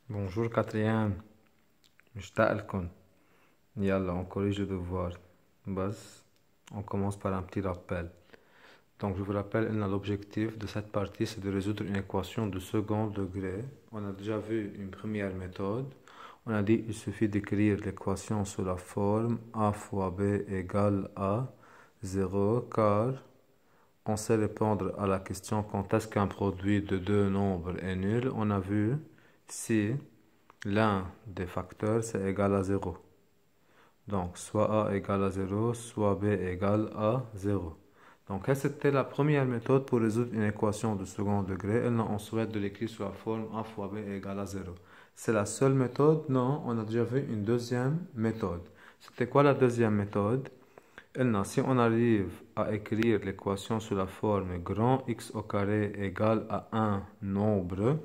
Bonjour quatrième, مشتاق لكم. Yalla, on corrige le devoir. Bas, on commence par un petit rappel. Donc je vous rappelle, l'objectif de cette partie, c'est de résoudre une équation de second degré. On a déjà vu une première méthode. On a dit il suffit d'écrire l'équation sous la forme a fois b égale a 0, car on sait répondre à la question quand est-ce qu'un produit de deux nombres est nul. On a vu si l'un des facteurs c'est égal à 0. Donc, soit A égale à 0, soit B égale à 0. Donc, c'était la première méthode pour résoudre une équation de second degré. Et là, on souhaite de l'écrire sous la forme A fois B égale à 0. C'est la seule méthode? Non, on a déjà vu une deuxième méthode. C'était quoi la deuxième méthode? Et là, si on arrive à écrire l'équation sous la forme grand X au carré égale à un nombre,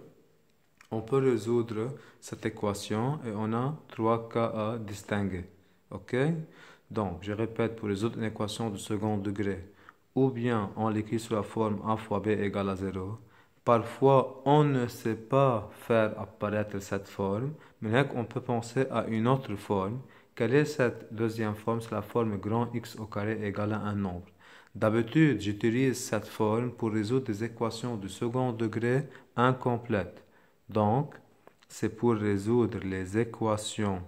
on peut résoudre cette équation et on a trois cas à distinguer. Ok? Donc, je répète, pour résoudre une équation de second degré, ou bien on l'écrit sous la forme a fois b égale à 0. Parfois, on ne sait pas faire apparaître cette forme, mais là, on peut penser à une autre forme. Quelle est cette deuxième forme? C'est la forme grand X au carré égale à un nombre. D'habitude, j'utilise cette forme pour résoudre des équations de second degré incomplètes. Donc, c'est pour résoudre les équations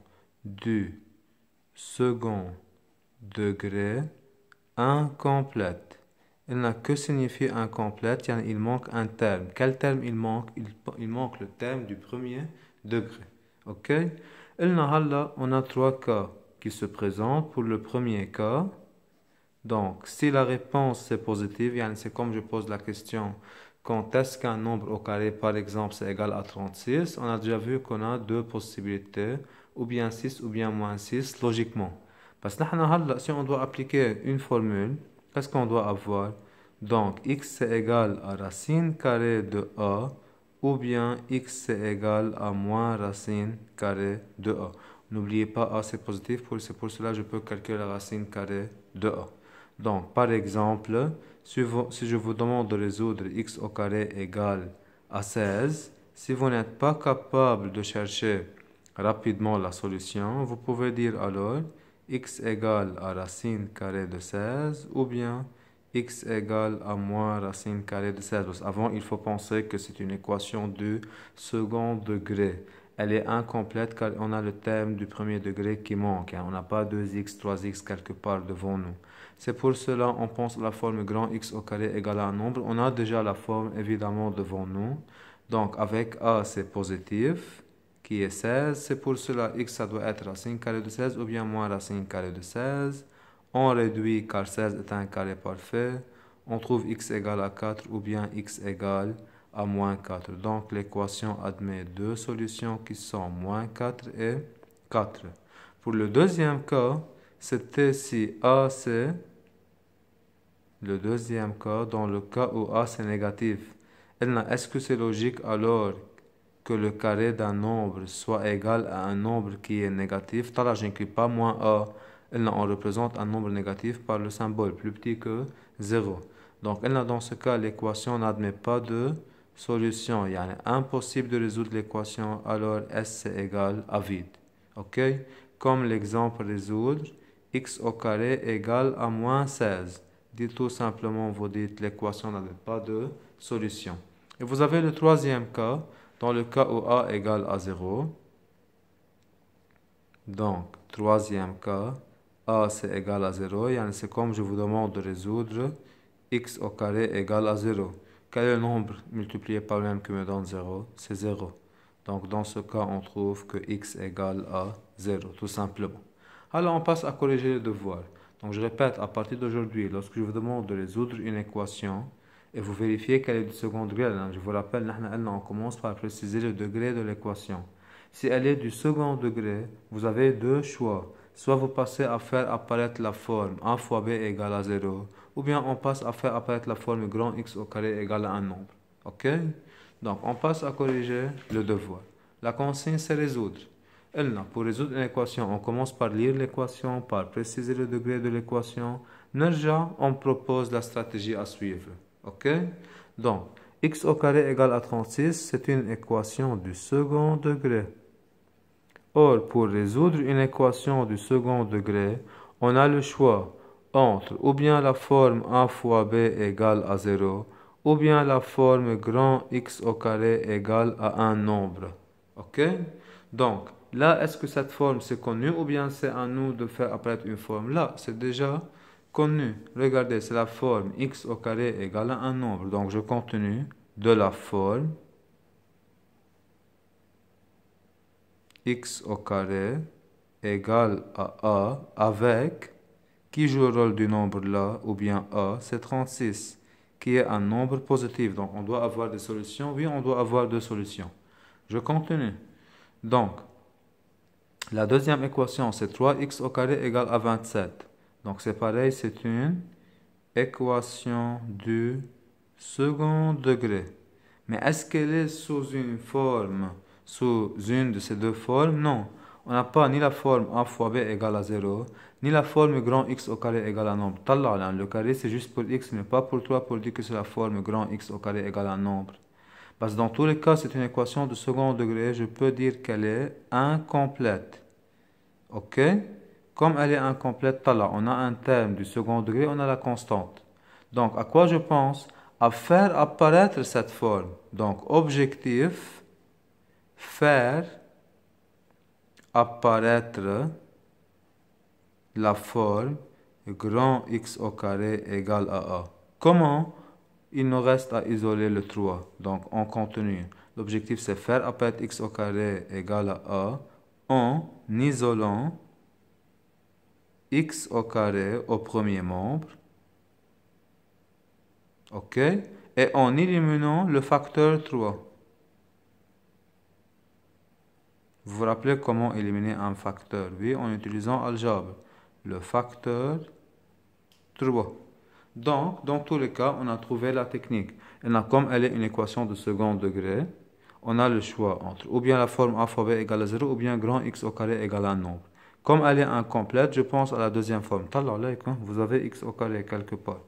du second degré incomplète. Que signifie incomplète? Il manque un terme. Quel terme il manque? Il manque le terme du premier degré. Ok? On a trois cas qui se présentent. Pour le premier cas, donc si la réponse c'est positive, c'est comme je pose la question, quand est-ce qu'un nombre au carré, par exemple, c'est égal à 36, on a déjà vu qu'on a deux possibilités, ou bien 6 ou bien moins 6, logiquement. Parce que là, si on doit appliquer une formule, qu'est-ce qu'on doit avoir? Donc, x c'est égal à racine carrée de a, ou bien x c'est égal à moins racine carrée de a. N'oubliez pas, a c'est positif, c'est pour cela que je peux calculer la racine carrée de a. Donc, par exemple, si je vous demande de résoudre x au carré égale à 16, si vous n'êtes pas capable de chercher rapidement la solution, vous pouvez dire alors x égale à racine carrée de 16 ou bien x égale à moins racine carrée de 16. Avant, il faut penser que c'est une équation du second degré. Elle est incomplète car on a le terme du premier degré qui manque. On n'a pas 2x, 3x quelque part devant nous. C'est pour cela on pense à la forme grand X au carré égale à un nombre. On a déjà la forme évidemment devant nous. Donc avec A c'est positif qui est 16. C'est pour cela X ça doit être racine carrée de 16 ou bien moins racine carrée de 16. On réduit car 16 est un carré parfait. On trouve X égale à 4 ou bien X égale à moins 4. Donc l'équation admet deux solutions qui sont moins 4 et 4. Pour le deuxième cas, c'était si A c'est le deuxième cas, dans le cas où A c'est négatif. Est-ce que c'est logique alors que le carré d'un nombre soit égal à un nombre qui est négatif? Là, je n'inclus pas moins A. On représente un nombre négatif par le symbole plus petit que 0. Donc, dans ce cas, l'équation n'admet pas de solution. Il est impossible de résoudre l'équation, alors S c'est égal à vide. Ok? Comme l'exemple résoudre x au carré égale à moins 16. Dites tout simplement, vous dites l'équation n'avait pas de solution. Et vous avez le troisième cas, dans le cas où a égale à 0. Donc, troisième cas, a c'est égal à 0. C'est comme je vous demande de résoudre x au carré égale à 0. Quel est le nombre multiplié par le même qui me donne 0? C'est 0. Donc, dans ce cas, on trouve que x égale à 0, tout simplement. Alors, on passe à corriger le devoir. Donc, je répète, à partir d'aujourd'hui, lorsque je vous demande de résoudre une équation et vous vérifiez qu'elle est du second degré, je vous rappelle, on commence par préciser le degré de l'équation. Si elle est du second degré, vous avez deux choix. Soit vous passez à faire apparaître la forme a fois b égale à 0, ou bien on passe à faire apparaître la forme grand X au carré égale à un nombre. Ok? Donc, on passe à corriger le devoir. La consigne, c'est résoudre. Pour résoudre une équation, on commence par lire l'équation, par préciser le degré de l'équation. Nerja, on propose la stratégie à suivre. Ok? Donc, x au carré égale à 36, c'est une équation du second degré. Or, pour résoudre une équation du second degré, on a le choix entre ou bien la forme a fois b égale à 0, ou bien la forme grand x au carré égale à un nombre. Ok? Donc, là, est-ce que cette forme c'est connu ou bien c'est à nous de faire apparaître une forme? Là, c'est déjà connu. Regardez, c'est la forme x au carré égale à un nombre. Donc, je continue de la forme x au carré égale à a avec, qui joue le rôle du nombre là, ou bien a, c'est 36, qui est un nombre positif. Donc, on doit avoir des solutions. Oui, on doit avoir deux solutions. Je continue. Donc, la deuxième équation, c'est 3x au carré égale à 27. Donc, c'est pareil, c'est une équation du second degré. Mais est-ce qu'elle est sous une forme, sous une de ces deux formes? Non. On n'a pas ni la forme a fois b égale à 0, ni la forme grand x au carré égale à un nombre. Tallah, le carré c'est juste pour x, mais pas pour 3 pour dire que c'est la forme grand x au carré égale à un nombre. Parce que dans tous les cas, c'est une équation de second degré. Je peux dire qu'elle est incomplète. Ok? Comme elle est incomplète, là, on a un terme du second degré, on a la constante. Donc, à quoi je pense? À faire apparaître cette forme. Donc, objectif, faire apparaître la forme grand x au carré égale à a. Comment? Il nous reste à isoler le 3. Donc, on continue. L'objectif, c'est faire apparaître x au carré égale à a en isolant x au carré au premier membre, ok, et en éliminant le facteur 3. Vous vous rappelez comment éliminer un facteur? Oui, en utilisant algèbre, le facteur 3. Donc, dans tous les cas, on a trouvé la technique. Et là, comme elle est une équation de second degré, on a le choix entre ou bien la forme a fois b égale à 0 ou bien grand x au carré égale à un nombre. Comme elle est incomplète, je pense à la deuxième forme. Vous avez x au carré quelque part.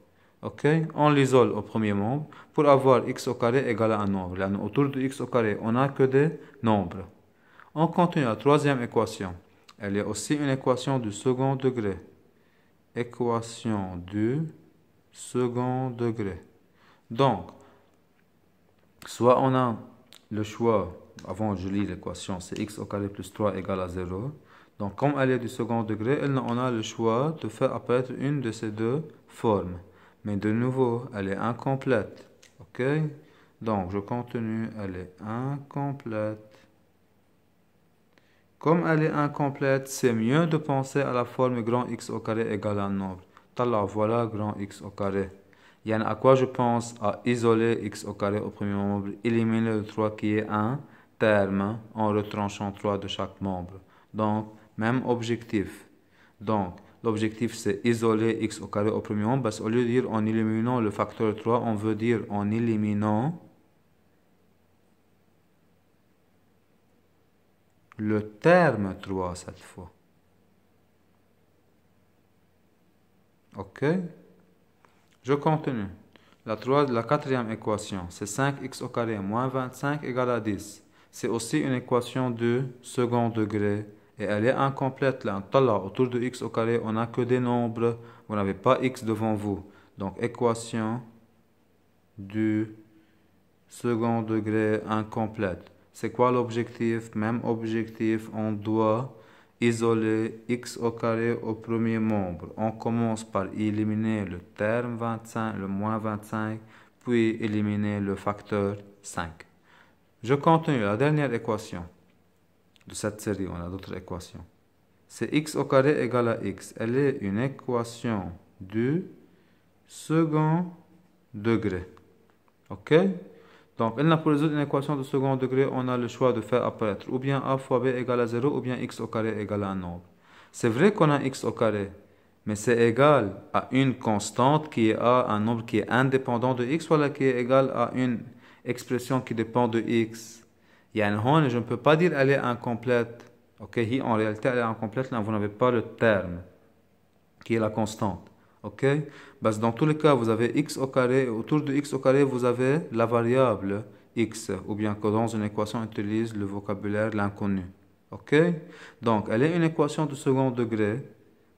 Ok? On l'isole au premier membre pour avoir x au carré égale à un nombre. Là, autour de x au carré, on n'a que des nombres. On continue la troisième équation. Elle est aussi une équation du second degré. Équation du second degré. Donc, soit on a le choix, avant je lis l'équation, c'est x au carré plus 3 égale à 0. Donc, comme elle est du second degré, on a le choix de faire apparaître une de ces deux formes. Mais de nouveau, elle est incomplète. Ok? Donc, je continue, elle est incomplète. Comme elle est incomplète, c'est mieux de penser à la forme grand x au carré égale à un nombre. Voilà grand x au carré. À quoi je pense? À isoler x au carré au premier membre, éliminer le 3 qui est un terme en retranchant 3 de chaque membre. Donc, même objectif. Donc, l'objectif c'est isoler x au carré au premier membre, parce qu'au lieu de dire en éliminant le facteur 3, on veut dire en éliminant le terme 3 cette fois. Ok? Je continue. La quatrième équation, c'est 5x au carré moins 25 égale à 10. C'est aussi une équation de second degré et elle est incomplète là. Autour de x au carré, on n'a que des nombres. Vous n'avez pas x devant vous. Donc, équation du second degré incomplète. C'est quoi l'objectif? Même objectif, on doit isoler x au carré au premier membre. On commence par éliminer le terme 25, le moins 25, puis éliminer le facteur 5. Je continue la dernière équation de cette série. On a d'autres équations. C'est x au carré égale à x. Elle est une équation du second degré. Ok? Donc, pour résoudre une équation de second degré, on a le choix de faire apparaître ou bien a fois b égale à 0 ou bien x au carré égale à un nombre. C'est vrai qu'on a x au carré, mais c'est égal à une constante qui est a, un nombre qui est indépendant de x, voilà qui est égal à une expression qui dépend de x. Je ne peux pas dire elle est incomplète. Ok, en réalité elle est incomplète, là vous n'avez pas le terme qui est la constante. Ok? Parce que dans tous les cas, vous avez x au carré, et autour de x au carré, vous avez la variable x, ou bien que dans une équation, on utilise le vocabulaire l'inconnu. Ok? Donc, elle est une équation de second degré,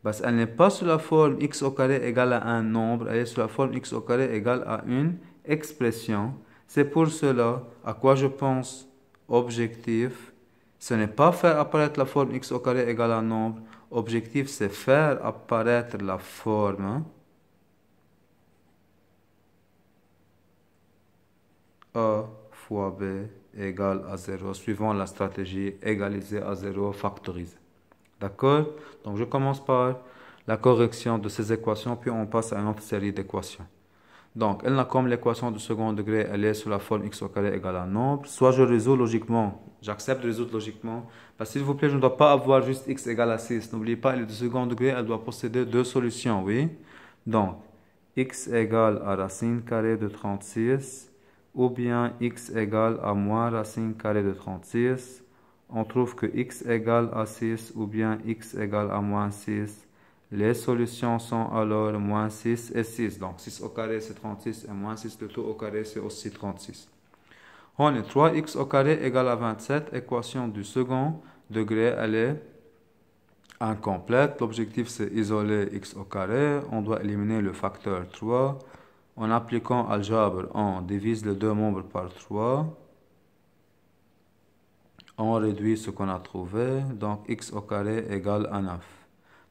parce qu'elle n'est pas sous la forme x au carré égale à un nombre, elle est sous la forme x au carré égale à une expression. C'est pour cela, à quoi je pense objectif, ce n'est pas faire apparaître la forme x au carré égale à un nombre. Objectif, c'est faire apparaître la forme a fois b égale à 0, suivant la stratégie égaliser à 0, factoriser. D'accord? Donc je commence par la correction de ces équations, puis on passe à une autre série d'équations. Donc, elle n'a comme l'équation du second degré, elle est sous la forme x au carré égale à un nombre. Soit je résous logiquement, j'accepte de résoudre logiquement. Parce que s'il vous plaît, je ne dois pas avoir juste x égale à 6. N'oubliez pas, elle est du second degré, elle doit posséder deux solutions, oui? Donc, x égale à racine carrée de 36, ou bien x égale à moins racine carrée de 36. On trouve que x égale à 6, ou bien x égale à moins 6. Les solutions sont alors moins 6 et 6. Donc 6 au carré c'est 36 et moins 6 le tout au carré c'est aussi 36. On est 3x au carré égale à 27. Équation du second degré, elle est incomplète. L'objectif c'est isoler x au carré. On doit éliminer le facteur 3. En appliquant algèbre, on divise les deux membres par 3. On réduit ce qu'on a trouvé. Donc x au carré égale à 9.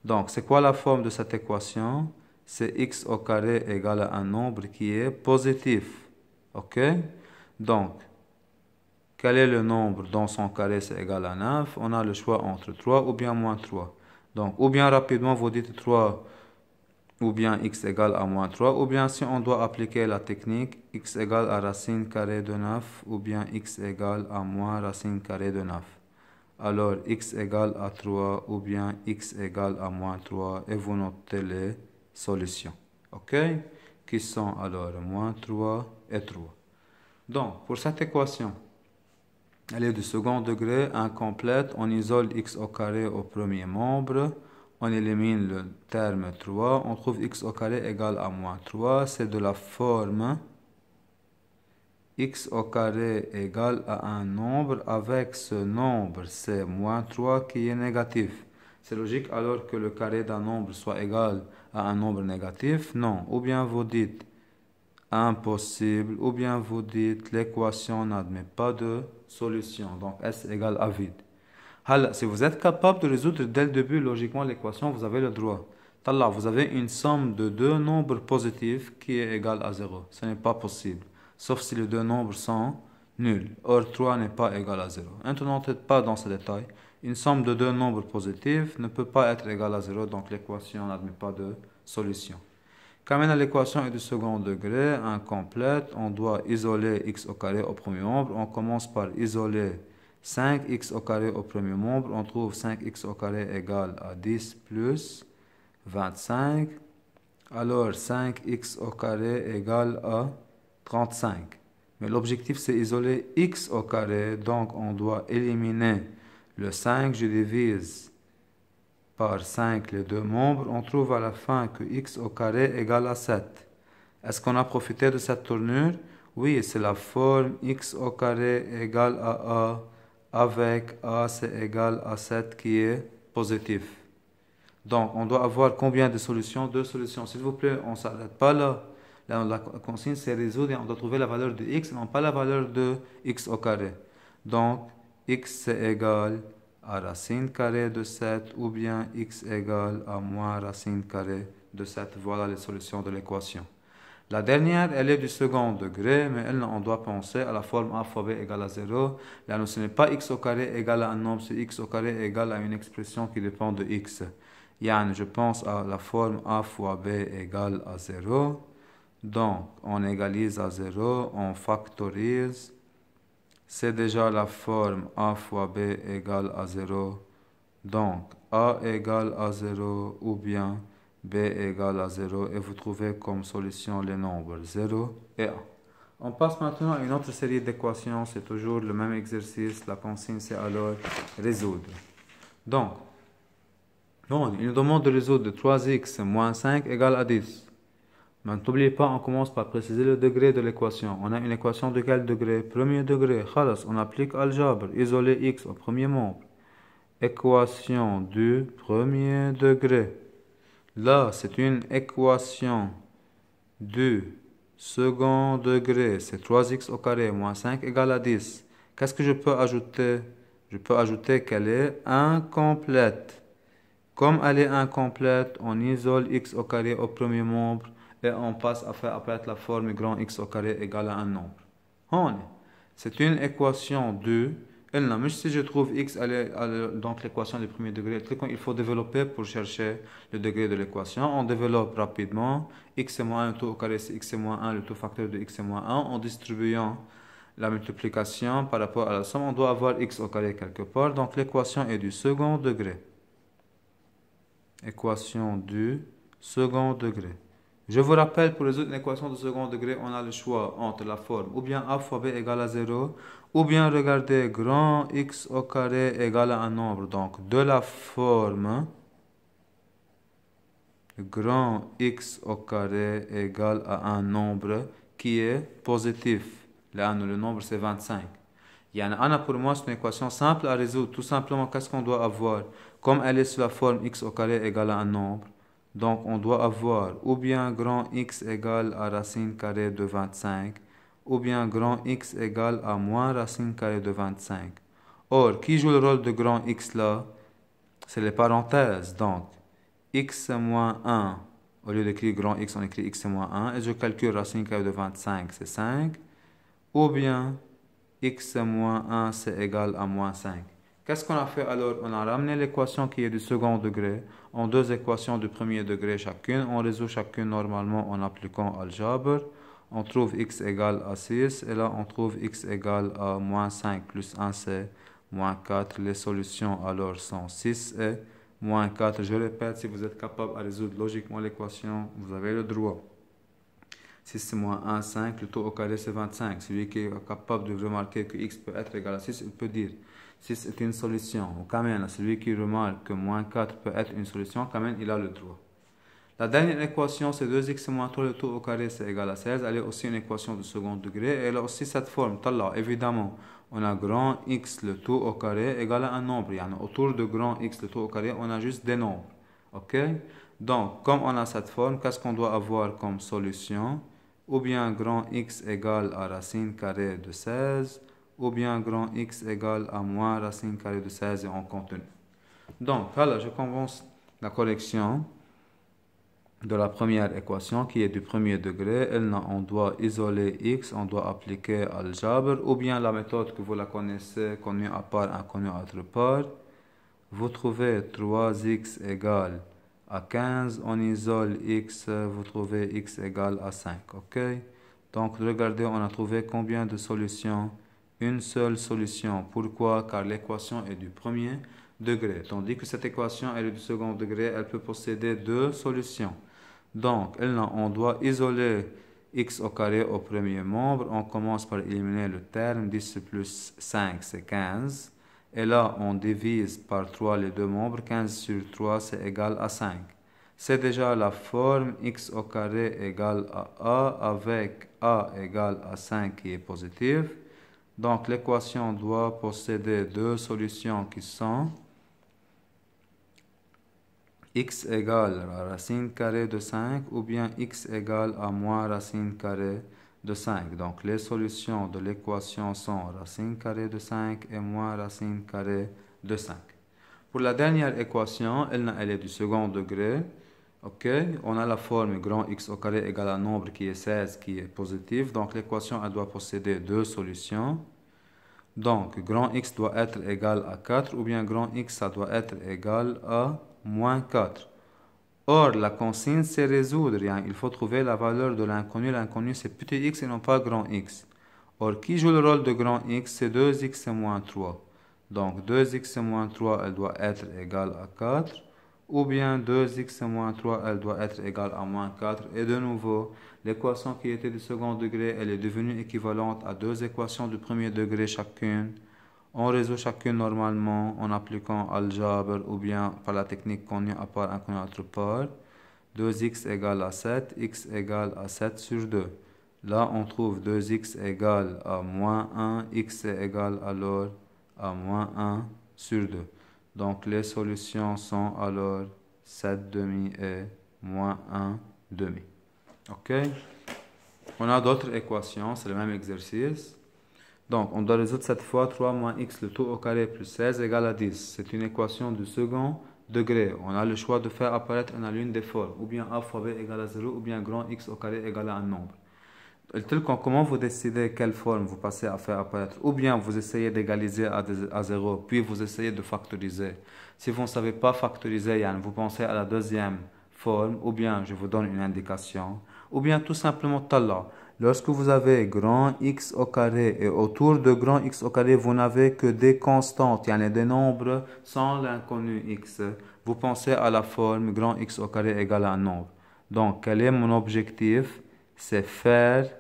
Donc, c'est quoi la forme de cette équation? C'est x au carré égale à un nombre qui est positif. OK? Donc, quel est le nombre dans son carré, c'est égal à 9? On a le choix entre 3 ou bien moins 3. Donc, ou bien rapidement, vous dites 3 ou bien x égale à moins 3. Ou bien si on doit appliquer la technique, x égale à racine carrée de 9 ou bien x égale à moins racine carrée de 9. Alors x égale à 3 ou bien x égale à moins 3 et vous notez les solutions. OK? Qui sont alors moins 3 et 3. Donc, pour cette équation, elle est du second degré, incomplète. On isole x au carré au premier membre. On élimine le terme 3. On trouve x au carré égale à moins 3. C'est de la forme x au carré égale à un nombre, avec ce nombre, c'est moins 3 qui est négatif. C'est logique alors que le carré d'un nombre soit égal à un nombre négatif? Non. Ou bien vous dites impossible, ou bien vous dites l'équation n'admet pas de solution. Donc S égale à vide. Alors, si vous êtes capable de résoudre dès le début logiquement l'équation, vous avez le droit. Là, vous avez une somme de deux nombres positifs qui est égale à 0. Ce n'est pas possible. Sauf si les deux nombres sont nuls. Or, 3 n'est pas égal à 0. Maintenant, n'entrez pas dans ce détail. Une somme de deux nombres positifs ne peut pas être égale à 0, donc l'équation n'admet pas de solution. Quand maintenant l'équation est du second degré, incomplète, on doit isoler x au carré au premier membre. On commence par isoler 5x au carré au premier membre. On trouve 5x au carré égale à 10 plus 25. Alors 5x au carré égale à 35. Mais l'objectif c'est isoler x au carré, donc on doit éliminer le 5. Je divise par 5 les deux membres. On trouve à la fin que x au carré égale à 7. Est-ce qu'on a profité de cette tournure? Oui, c'est la forme x au carré égale à a, avec a c'est égal à 7 qui est positif. Donc, on doit avoir combien de solutions? Deux solutions. S'il vous plaît, on ne s'arrête pas là. Là, la consigne, c'est résoudre et on doit trouver la valeur de x, non pas la valeur de x au carré. Donc, x c'est égal à racine carrée de 7 ou bien x égale à moins racine carrée de 7. Voilà les solutions de l'équation. La dernière, elle est du second degré, mais elle, on doit penser à la forme a fois b égale à 0. Là, ce n'est pas x au carré égale à un nombre, c'est x au carré égale à une expression qui dépend de x. Yani, je pense à la forme a fois b égale à 0. Donc, on égalise à 0, on factorise. C'est déjà la forme a fois b égale à 0. Donc, a égale à 0 ou bien b égale à 0 et vous trouvez comme solution les nombres 0 et 1. On passe maintenant à une autre série d'équations. C'est toujours le même exercice. La consigne, c'est alors résoudre. Donc, Non, il nous demande de résoudre 3x moins 5 égale à 10. Mais n'oubliez pas, on commence par préciser le degré de l'équation. On a une équation de quel degré? Premier degré. Khalas, on applique algèbre. Isoler x au premier membre. Équation du premier degré. Là, c'est une équation du second degré. C'est 3x au carré moins 5 égale à 10. Qu'est-ce que je peux ajouter? Je peux ajouter qu'elle est incomplète. Comme elle est incomplète, on isole x au carré au premier membre et on passe à faire apparaître la forme grand x au carré égale à un nombre. C'est une équation de... Mais si je trouve x, donc l'équation du premier degré, il faut développer pour chercher le degré de l'équation. On développe rapidement. X est moins 1, le tout au carré, c'est x est moins 1, le tout facteur de x est moins 1. En distribuant la multiplication par rapport à la somme, on doit avoir x au carré quelque part. Donc l'équation est du second degré. Équation du second degré. Je vous rappelle, pour résoudre une équation de second degré, on a le choix entre la forme ou bien a fois b égale à 0, ou bien regardez grand x au carré égale à un nombre. Donc de la forme grand x au carré égale à un nombre qui est positif. Le nombre c'est 25. Ana, pour moi, c'est une équation simple à résoudre. Tout simplement, qu'est-ce qu'on doit avoir? Comme elle est sous la forme x au carré égale à un nombre, donc on doit avoir ou bien grand x égale à racine carrée de 25, ou bien grand x égale à moins racine carrée de 25. Or, qui joue le rôle de grand x là? C'est les parenthèses. Donc, x moins 1, au lieu d'écrire grand x, on écrit x moins 1, et je calcule racine carrée de 25, c'est 5, ou bien x moins 1, c'est égal à moins 5. Qu'est-ce qu'on a fait alors? On a ramené l'équation qui est du second degré en deux équations du premier degré chacune. On résout chacune normalement en appliquant algèbre. On trouve x égale à 6 et là on trouve x égale à moins 5 plus 1 c'est moins 4. Les solutions alors sont 6 et moins 4. Je répète, si vous êtes capable de résoudre logiquement l'équation, vous avez le droit. 6 moins 1, 5, le tout au carré c'est 25. Celui qui est capable de remarquer que x peut être égal à 6, il peut dire 6 est une solution. Ou quand même, celui qui remarque que moins 4 peut être une solution, quand même, il a le droit. La dernière équation, c'est 2x moins 3, le tout au carré c'est égal à 16. Elle est aussi une équation de second degré. Et elle a aussi cette forme. Là, évidemment, on a grand x, le tout au carré, égal à un nombre. Autour de grand x, le tout au carré, on a juste des nombres. OK? Donc, comme on a cette forme, qu'est-ce qu'on doit avoir comme solution? Ou bien grand x égale à racine carrée de 16, ou bien grand x égale à moins racine carrée de 16 et on continue. Donc, voilà, je commence la correction de la première équation qui est du premier degré. On doit isoler x, on doit appliquer algèbre, ou bien la méthode que vous la connaissez, connue à part, inconnue à autre part. Vous trouvez 3x égale à 15, on isole x, vous trouvez x égale à 5, ok? Donc regardez, on a trouvé combien de solutions? Une seule solution. Pourquoi? Car l'équation est du premier degré. Tandis que cette équation elle est du second degré, elle peut posséder deux solutions. Donc, on doit isoler x au carré au premier membre. On commence par éliminer le terme. 10 plus 5, c'est 15. Et là, on divise par 3 les deux membres. 15 sur 3, c'est égal à 5. C'est déjà la forme x au carré égale à a avec a égale à 5 qui est positive. Donc, l'équation doit posséder deux solutions qui sont x égale à racine carrée de 5 ou bien x égale à moins racine carrée de 5. Donc les solutions de l'équation sont racine carrée de 5 et moins racine carrée de 5. Pour la dernière équation, elle est du second degré. Ok, on a la forme grand x au carré égale à un nombre qui est 16 qui est positif. Donc l'équation elle doit posséder deux solutions. Donc grand x doit être égal à 4 ou bien grand x ça doit être égal à moins 4. Or, la consigne, c'est résoudre. Il faut trouver la valeur de l'inconnu. L'inconnu, c'est petit x et non pas grand x. Or, qui joue le rôle de grand x? C'est 2x moins 3. Donc, 2x moins 3, elle doit être égale à 4. Ou bien 2x moins 3, elle doit être égale à moins 4. Et de nouveau, l'équation qui était du second degré, elle est devenue équivalente à deux équations du premier degré chacune. On résout chacune normalement en appliquant algèbre ou bien par la technique connue à part inconnue à autre part. 2x égale à 7, x égale à 7 sur 2. Là, on trouve 2x égale à moins 1, x est égal alors à moins 1 sur 2. Donc, les solutions sont alors 7 demi et moins 1 demi. OK? On a d'autres équations, c'est le même exercice. Donc, on doit résoudre cette fois 3 moins x le tout au carré plus 16 égale à 10. C'est une équation du second degré. On a le choix de faire apparaître une à l'une des formes, ou bien a fois b égale à 0, ou bien grand x au carré égale à un nombre. Comment vous décidez quelle forme vous passez à faire apparaître? Ou bien vous essayez d'égaliser à 0, puis vous essayez de factoriser. Si vous ne savez pas factoriser, vous pensez à la deuxième forme, ou bien je vous donne une indication, ou bien tout simplement tallah. Lorsque vous avez grand x au carré et autour de grand x au carré, vous n'avez que des constantes, des nombres sans l'inconnu x, vous pensez à la forme grand x au carré égale à un nombre. Donc, quel est mon objectif? C'est faire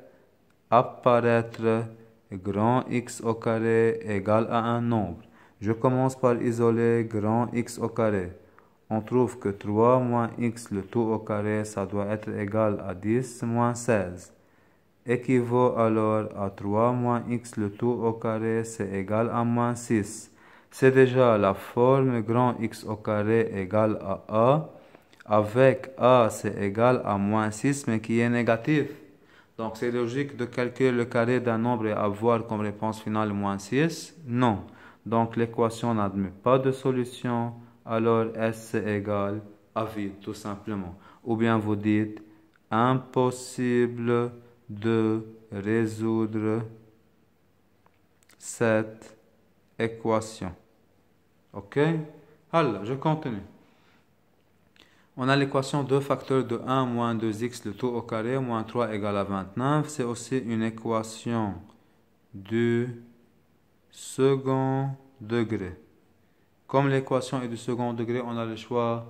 apparaître grand x au carré égale à un nombre. Je commence par isoler grand x au carré. On trouve que 3 moins x le tout au carré, ça doit être égal à 10 moins 16. Équivaut alors à 3 moins x le tout au carré, c'est égal à moins 6. C'est déjà la forme grand x au carré égale à a. Avec a, c'est égal à moins 6, mais qui est négatif. Donc, c'est logique de calculer le carré d'un nombre et avoir comme réponse finale moins 6? Non. Donc, l'équation n'admet pas de solution. Alors, S c'est égal à vide, tout simplement. Ou bien vous dites, impossible de résoudre cette équation. OK? Alors, je continue. On a l'équation 2 facteurs de 1 moins 2x le tout au carré moins 3 égale à 29. C'est aussi une équation du second degré. Comme l'équation est du second degré, on a le choix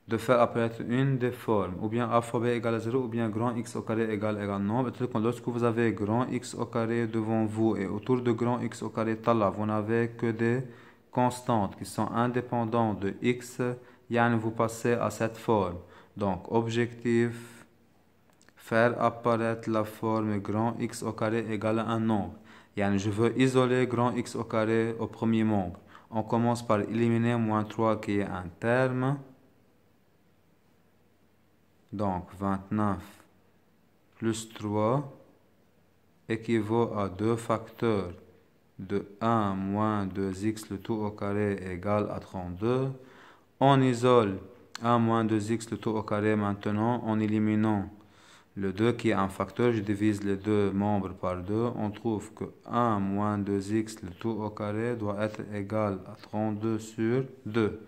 de faire apparaître une des formes, ou bien a fois b égale à 0, ou bien grand x au carré égale nombre. Lorsque vous avez grand x au carré devant vous et autour de grand x au carré, vous n'avez que des constantes qui sont indépendantes de x, vous passez à cette forme. Donc, objectif, faire apparaître la forme grand x au carré égale à un nombre. Je veux isoler grand x au carré au premier membre. On commence par éliminer moins 3 qui est un terme. Donc, 29 plus 3 équivaut à 2 facteurs de 1 moins 2x le tout au carré égale à 32. On isole 1 moins 2x le tout au carré maintenant en éliminant le 2 qui est un facteur. Je divise les deux membres par 2. On trouve que 1 moins 2x le tout au carré doit être égal à 32 sur 2.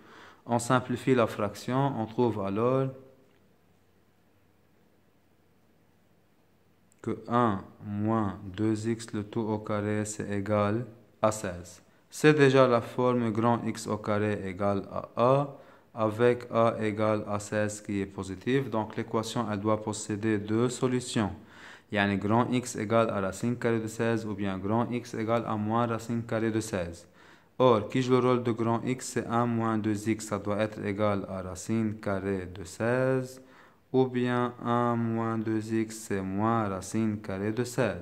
On simplifie la fraction. On trouve alors que 1 moins 2x le tout au carré, c'est égal à 16. C'est déjà la forme grand x au carré égale à a, avec a égale à 16 qui est positif. Donc l'équation, elle doit posséder deux solutions. Grand x égale à racine carrée de 16 ou bien grand x égale à moins racine carrée de 16. Or, qui joue le rôle de grand x, c'est 1 moins 2x, ça doit être égal à racine carrée de 16. Ou bien 1 moins 2x, c'est moins racine carrée de 16.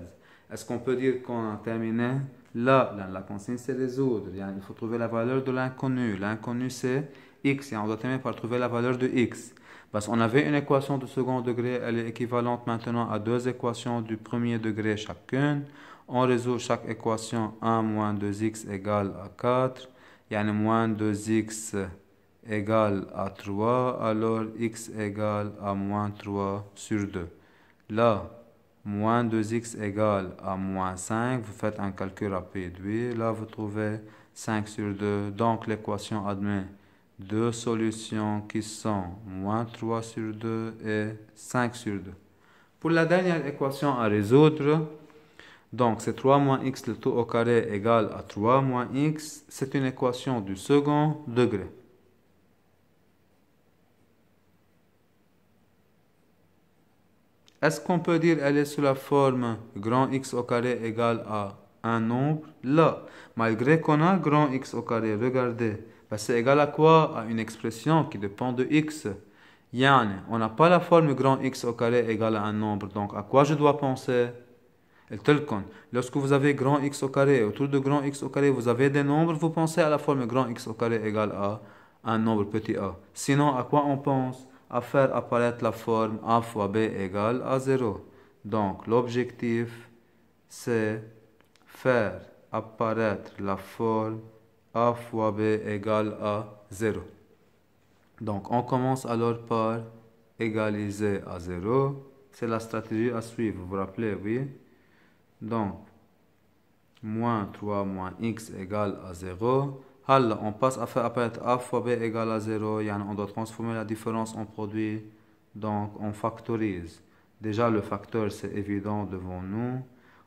Est-ce qu'on peut dire qu'on a terminé? Là, la consigne, c'est résoudre. Il faut trouver la valeur de l'inconnu. L'inconnu, c'est x. On doit terminer par trouver la valeur de x. Parce qu'on avait une équation de second degré, elle est équivalente maintenant à deux équations du premier degré chacune. On résout chaque équation. 1 moins 2x égale à 4. Moins 2x égale à 3, alors x égale à moins 3 sur 2. Là, moins 2x égale à moins 5, vous faites un calcul rapide, oui. Là, vous trouvez 5 sur 2, donc l'équation admet deux solutions qui sont moins 3 sur 2 et 5 sur 2. Pour la dernière équation à résoudre, donc c'est 3 moins x le tout au carré égale à 3 moins x, c'est une équation du second degré. Est-ce qu'on peut dire qu'elle est sous la forme grand x au carré égale à un nombre là. Malgré qu'on a grand x au carré, regardez, ben, c'est égal à quoi? À une expression qui dépend de x. Yani, on n'a pas la forme grand x au carré égale à un nombre. Donc, à quoi je dois penser? Lorsque vous avez grand x au carré, autour de grand x au carré, vous avez des nombres, vous pensez à la forme grand x au carré égale à un nombre petit a. Sinon, à quoi on pense? À faire apparaître la forme a fois b égale à 0. Donc, l'objectif, c'est faire apparaître la forme a fois b égale à 0. Donc, on commence alors par égaliser à 0. C'est la stratégie à suivre, vous vous rappelez, oui? Donc, moins 3 moins x égale à 0. Alors, on passe à faire apparaître a fois b égale à 0. On doit transformer la différence en produit. Donc, on factorise. Déjà, le facteur, c'est évident devant nous.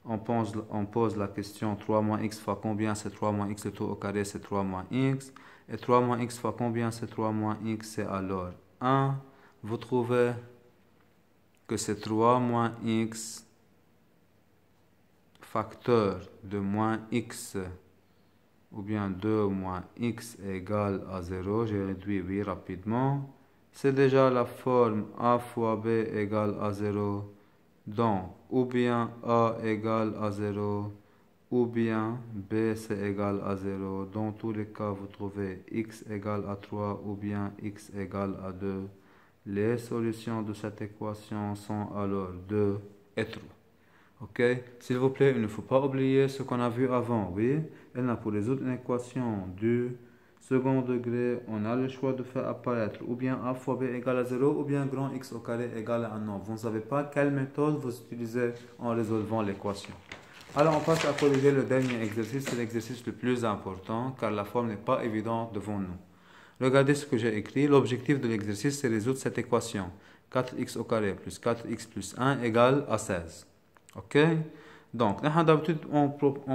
On pose la question 3 moins x fois combien? C'est 3 moins x, le tout au carré, c'est 3 moins x. Et 3 moins x fois combien? C'est 3 moins x, c'est alors 1. Vous trouvez que c'est 3 moins x facteur de moins x ou bien 2 moins x égale à 0. J'ai réduit oui rapidement. C'est déjà la forme a fois b égale à 0. Donc, ou bien a égale à 0, ou bien b c'est égal à 0. Dans tous les cas, vous trouvez x égale à 3 ou bien x égale à 2. Les solutions de cette équation sont alors 2 et 3. Ok? S'il vous plaît, il ne faut pas oublier ce qu'on a vu avant, oui? Et là, pour résoudre une équation du second degré, on a le choix de faire apparaître ou bien a fois b égale à 0 ou bien grand x au carré égale à 1 nombre. Vous ne savez pas quelle méthode vous utilisez en résolvant l'équation. Alors, on passe à corriger le dernier exercice. C'est l'exercice le plus important car la forme n'est pas évidente devant nous. Regardez ce que j'ai écrit. L'objectif de l'exercice, c'est résoudre cette équation. 4x au carré plus 4x plus 1 égale à 16. Ok? Donc, d'habitude, on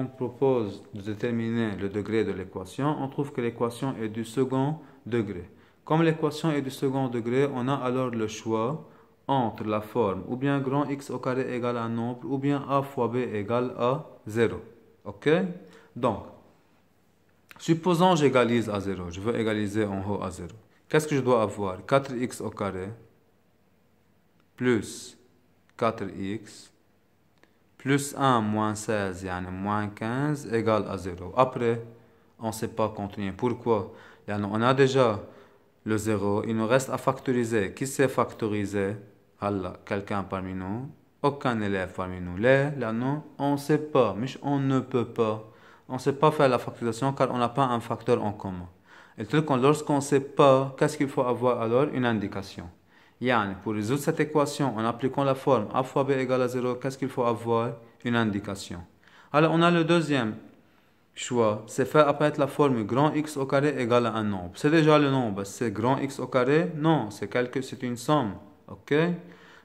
propose de déterminer le degré de l'équation. On trouve que l'équation est du second degré. Comme l'équation est du second degré, on a alors le choix entre la forme ou bien grand x au carré égale à un nombre ou bien a fois b égale à 0. Ok? Donc, supposons j'égalise à 0. Je veux égaliser en haut à 0. Qu'est-ce que je dois avoir? 4x au carré plus 4x plus 1 moins 16, moins 15, égale à 0. Après, on ne sait pas continuer. Pourquoi? On a déjà le 0, il nous reste à factoriser. Qui sait factoriser? Allah, quelqu'un parmi nous? Aucun élève parmi nous. On ne sait pas, mais on ne peut pas. On ne sait pas faire la factorisation car on n'a pas un facteur en commun. Et lorsqu'on ne sait pas, qu'est-ce qu'il faut avoir alors? Une indication. Pour résoudre cette équation en appliquant la forme a fois b égale à 0, qu'est-ce qu'il faut avoir? Une indication. Alors, on a le deuxième choix, c'est faire apparaître la forme grand x au carré égale à un nombre. C'est déjà le nombre, c'est grand x au carré? Non, c'est une somme. Ok?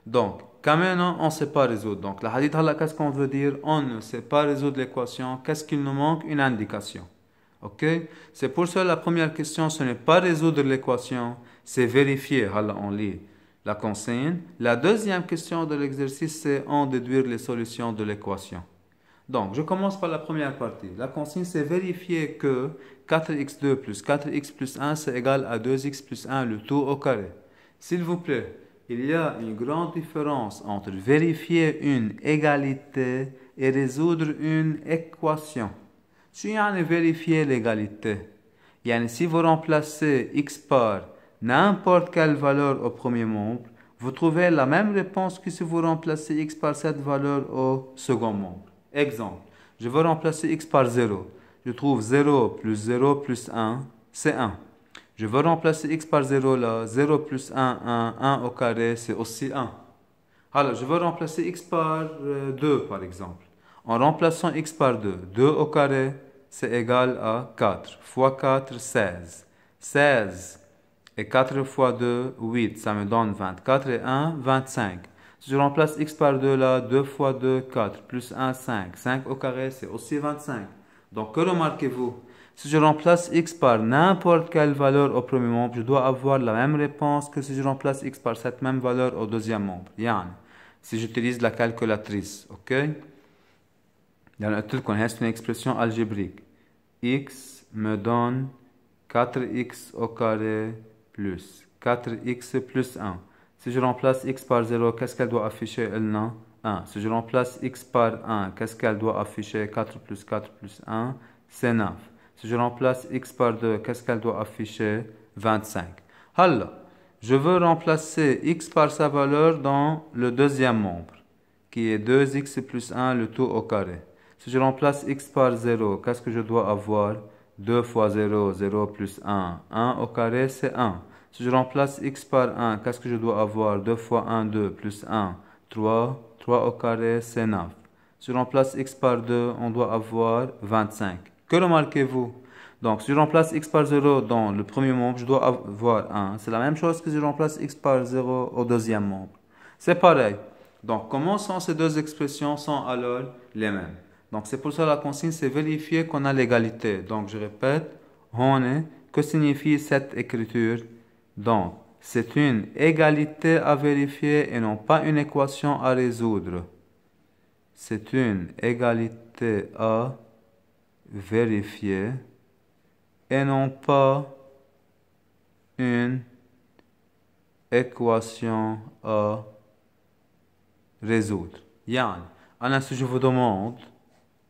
Donc, quand maintenant, on ne sait pas résoudre. Donc, la hadith, qu'est-ce qu'on veut dire? On ne sait pas résoudre l'équation. Qu'est-ce qu'il nous manque? Une indication. Ok? C'est pour ça la première question, ce n'est pas résoudre l'équation, c'est vérifier. On lit la consigne. La deuxième question de l'exercice, c'est en déduire les solutions de l'équation. Donc, je commence par la première partie. La consigne, c'est vérifier que 4x2 plus 4x plus 1, c'est égal à 2x plus 1, le tout au carré. S'il vous plaît, il y a une grande différence entre vérifier une égalité et résoudre une équation. Si on vérifier l'égalité, si vous remplacez x par n'importe quelle valeur au premier membre, vous trouvez la même réponse que si vous remplacez x par cette valeur au second membre. Exemple, je veux remplacer x par 0. Je trouve 0 plus 1, c'est 1. Je veux remplacer x par 0 là, 0 plus 1, 1 au carré, c'est aussi 1. Alors, je veux remplacer x par 2 par exemple. En remplaçant x par 2, 2 au carré, c'est égal à 4. Fois 4, 16. 16 et 4 fois 2, 8. Ça me donne 24 et 1, 25. Si je remplace x par 2 là, 2 fois 2, 4. Plus 1, 5. 5 au carré, c'est aussi 25. Donc, que remarquez-vous? Si je remplace x par n'importe quelle valeur au premier membre, je dois avoir la même réponse que si je remplace x par cette même valeur au deuxième membre. Si j'utilise la calculatrice, ok? يعني قلت لكم c'est une expression algébrique. X me donne 4x au carré plus 4x plus 1. Si je remplace x par 0, qu'est-ce qu'elle doit afficher? Elle n'a 1. Si je remplace x par 1, qu'est-ce qu'elle doit afficher? 4 plus 4 plus 1, c'est 9. Si je remplace x par 2, qu'est-ce qu'elle doit afficher? 25. Alors, je veux remplacer x par sa valeur dans le deuxième membre, qui est 2x plus 1, le tout au carré. Si je remplace x par 0, qu'est-ce que je dois avoir? 2 fois 0, 0 plus 1. 1 au carré, c'est 1. Si je remplace x par 1, qu'est-ce que je dois avoir? 2 fois 1, 2 plus 1, 3. 3 au carré, c'est 9. Si je remplace x par 2, on doit avoir 25. Que remarquez-vous? Donc, si je remplace x par 0 dans le premier membre, je dois avoir 1. C'est la même chose que si je remplace x par 0 au deuxième membre. C'est pareil. Donc, comment sont ces deux expressions sont alors les mêmes? Donc, c'est pour ça la consigne, c'est vérifier qu'on a l'égalité. Donc, je répète, que signifie cette écriture? Donc, c'est une égalité à vérifier et non pas une équation à résoudre. C'est une égalité à vérifier et non pas une équation à résoudre. Yann, si je vous demande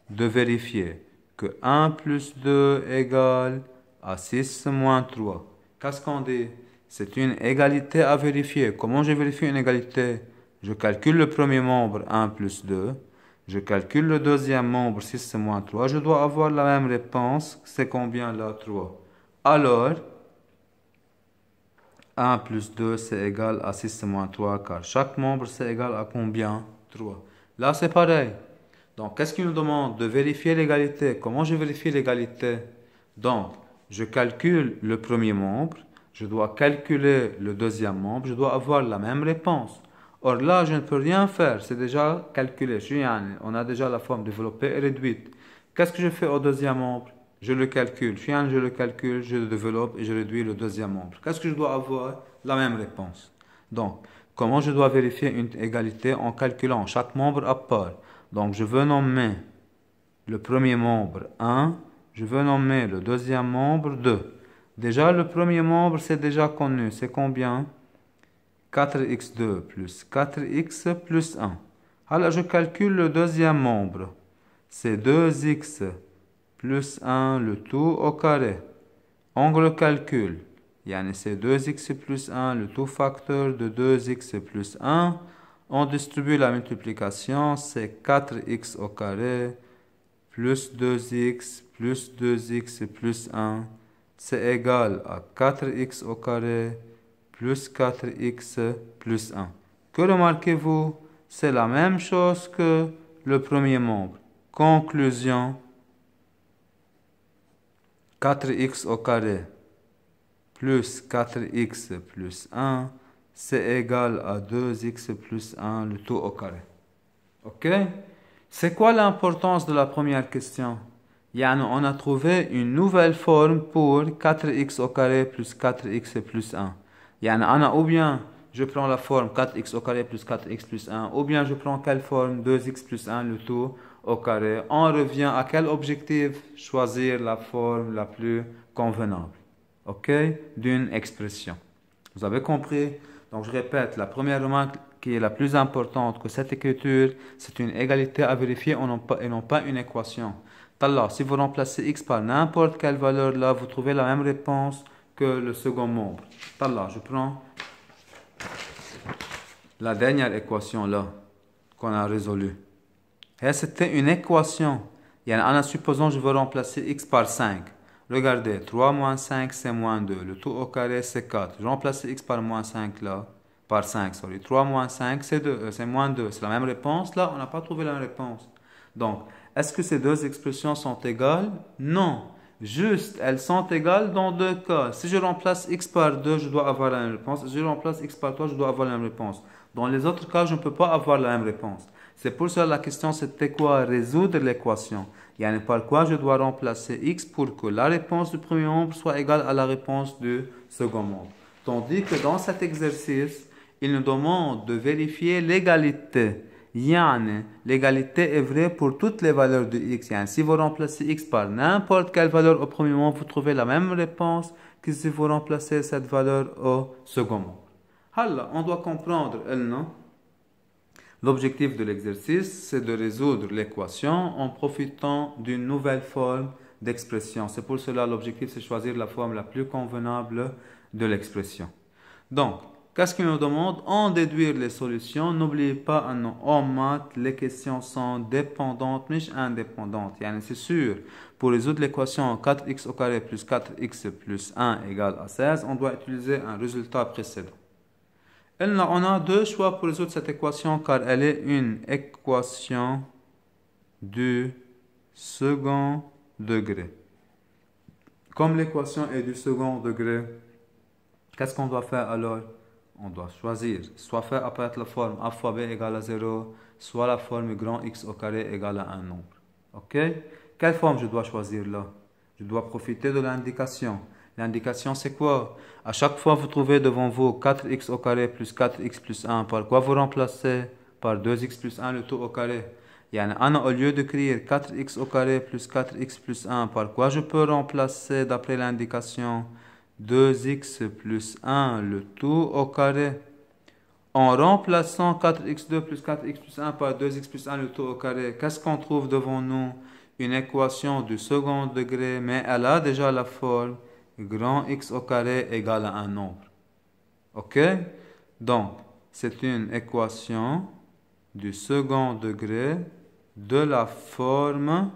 de vérifier que 1 plus 2 égale à 6 moins 3, qu'est-ce qu'on dit? C'est une égalité à vérifier. Comment je vérifie une égalité? Je calcule le premier membre 1 plus 2. Je calcule le deuxième membre 6 moins 3. Je dois avoir la même réponse. C'est combien là? 3. Alors, 1 plus 2 c'est égal à 6 moins 3 car chaque membre c'est égal à combien? 3. Là c'est pareil. Donc, qu'est-ce qu'il nous demande? De vérifier l'égalité. Comment je vérifie l'égalité? Donc, je calcule le premier membre. Je dois calculer le deuxième membre. Je dois avoir la même réponse. Or là, je ne peux rien faire. C'est déjà calculé. On a déjà la forme développée et réduite. Qu'est-ce que je fais au deuxième membre? Je le calcule. Je le calcule, je le développe et je réduis le deuxième membre. Qu'est-ce que je dois avoir? La même réponse. Donc, comment je dois vérifier une égalité? En calculant chaque membre à part. Donc, je veux nommer le premier membre 1. Je veux nommer le deuxième membre 2. Déjà, le premier membre, c'est déjà connu. C'est combien? 4x2 plus 4x plus 1. Alors, je calcule le deuxième membre. C'est 2x plus 1, le tout au carré. On le calcule. C'est 2x plus 1, le tout facteur de 2x plus 1. On distribue la multiplication, c'est 4x au carré plus 2x plus 2x plus 1. C'est égal à 4x au carré plus 4x plus 1. Que remarquez-vous? C'est la même chose que le premier membre. Conclusion, 4x au carré plus 4x plus 1, c'est égal à 2x plus 1, le tout au carré. Ok? C'est quoi l'importance de la première question? On a trouvé une nouvelle forme pour 4x au carré plus 4x plus 1. Ou bien je prends la forme 4x au carré plus 4x plus 1, ou bien je prends quelle forme? 2x plus 1, le tout au carré. On revient à quel objectif? Choisir la forme la plus convenable. Ok? D'une expression. Vous avez compris? Donc je répète, la première remarque qui est la plus importante que cette écriture, c'est une égalité à vérifier et non pas une équation. Tallah, si vous remplacez x par n'importe quelle valeur là, vous trouvez la même réponse que le second membre. Tallah, je prends la dernière équation là qu'on a résolue. Et c'était une équation. Supposons je veux remplacer x par 5. Regardez, 3 moins 5 c'est moins 2. Le tout au carré c'est 4. Je remplace x par moins 5 là. Par 5, sorry. 3 moins 5 c'est moins 2. C'est la même réponse là. On n'a pas trouvé la même réponse. Donc, est-ce que ces deux expressions sont égales? Non. Juste, elles sont égales dans deux cas. Si je remplace x par 2, je dois avoir la même réponse. Si je remplace x par 3, je dois avoir la même réponse. Dans les autres cas, je ne peux pas avoir la même réponse. C'est pour ça que la question c'était quoi? Résoudre l'équation. Par quoi je dois remplacer x pour que la réponse du premier membre soit égale à la réponse du second membre. Tandis que dans cet exercice, il nous demande de vérifier l'égalité. يعني l'égalité est vraie pour toutes les valeurs de x. يعني si vous remplacez x par n'importe quelle valeur au premier moment, vous trouvez la même réponse que si vous remplacez cette valeur au second moment. Alors, on doit comprendre l'objectif de l'exercice, c'est de résoudre l'équation en profitant d'une nouvelle forme d'expression. C'est pour cela l'objectif, c'est choisir la forme la plus convenable de l'expression. Donc, qu'est-ce qu'il nous demande? En déduire les solutions. N'oubliez pas, en maths, les questions sont dépendantes, mais indépendantes. C'est sûr, pour résoudre l'équation 4x au carré plus 4x plus 1 égale à 16, on doit utiliser un résultat précédent. On a deux choix pour résoudre cette équation car elle est une équation du second degré. Comme l'équation est du second degré, qu'est-ce qu'on doit faire alors? On doit choisir, soit faire apparaître la forme a fois b égale à 0, soit la forme grand x au carré égale à un nombre. Ok? Quelle forme je dois choisir là? Je dois profiter de l'indication. L'indication c'est quoi? À chaque fois vous trouvez devant vous 4x au carré plus 4x plus 1. Par quoi vous remplacez? Par 2x plus 1 le tout au carré. Au lieu d'écrire 4x au carré plus 4x plus 1, par quoi je peux remplacer d'après l'indication 2x plus 1 le tout au carré? En remplaçant 4x2 plus 4x plus 1 par 2x plus 1 le tout au carré, qu'est-ce qu'on trouve devant nous? Une équation du second degré, mais elle a déjà la forme grand x au carré égale à un nombre. Ok? Donc, c'est une équation du second degré de la forme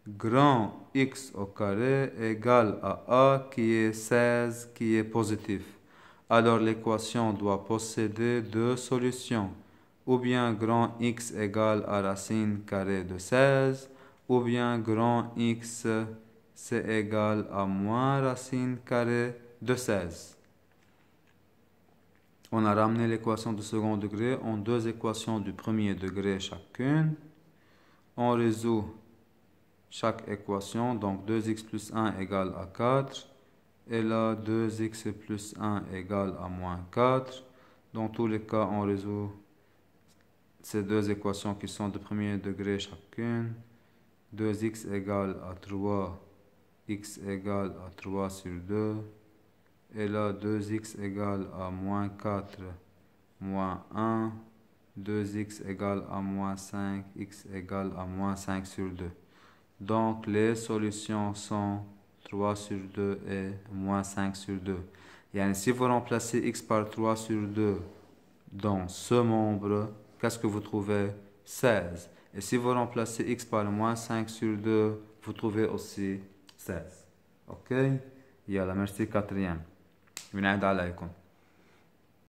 grand x au carré égale à a qui est 16 qui est positif. Alors l'équation doit posséder deux solutions. Ou bien grand x égale à racine carrée de 16, ou bien grand x c'est égal à moins racine carrée de 16. On a ramené l'équation du second degré en deux équations du premier degré chacune. On résout chaque équation, donc 2x plus 1 égale à 4. Et là, 2x plus 1 égale à moins 4. Dans tous les cas, on résout ces deux équations qui sont de premier degré chacune. 2x égale à 3, x égale à 3 sur 2. Et là, 2x égale à moins 4, moins 1. 2x égale à moins 5, x égale à moins 5 sur 2. Donc, les solutions sont 3 sur 2 et moins 5 sur 2. Si vous remplacez x par 3 sur 2 dans ce nombre, qu'est-ce que vous trouvez? 16. Et si vous remplacez x par moins 5 sur 2, vous trouvez aussi 16. Ok? Yalla, merci quatrième. بنعيد عليكم.